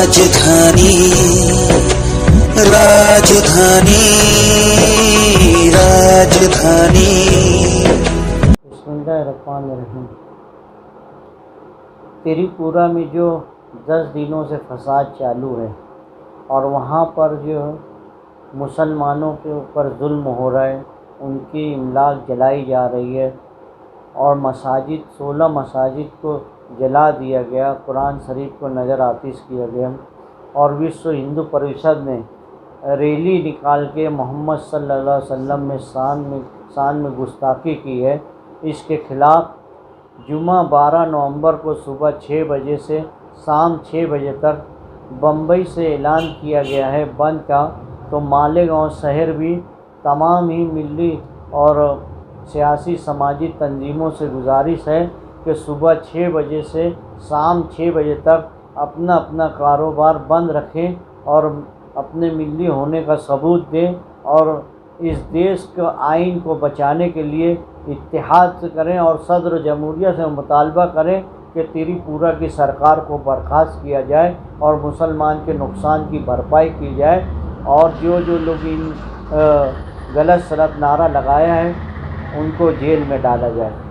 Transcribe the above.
राजधानी राजधानी राजधानी। बिस्मिल्लाहिर्रहमानिर्रहीम। त्रिपुरा में जो 10 दिनों से फसाद चालू है और वहाँ पर जो मुसलमानों के ऊपर जुल्म हो रहा है, उनकी इमलाक जलाई जा रही है और 16 मसाजिद को जला दिया गया, कुरान शरीफ को नज़र आतिश किया गया और विश्व हिंदू परिषद ने रैली निकाल के मोहम्मद सल्लल्लाहु अलैहि वसल्लम में शान में गुस्ताखी की है। इसके ख़िलाफ़ जुमा 12 नवंबर को सुबह 6 बजे से शाम 6 बजे तक बम्बई से ऐलान किया गया है बंद का। तो मालेगांव शहर भी तमाम ही मिली और सियासी समाजी तंजीमों से गुजारिश है कि सुबह 6 बजे से शाम 6 बजे तक अपना अपना कारोबार बंद रखें और अपने मिली होने का सबूत दें और इस देश के आइन को बचाने के लिए इत्तेहाद करें और सदर जमहूरिया से मुतालबा करें कि त्रिपुरा की सरकार को बर्खास्त किया जाए और मुसलमान के नुकसान की भरपाई की जाए और जो लोग इन गलत सलत नारा लगाया है उनको जेल में डाला जाए।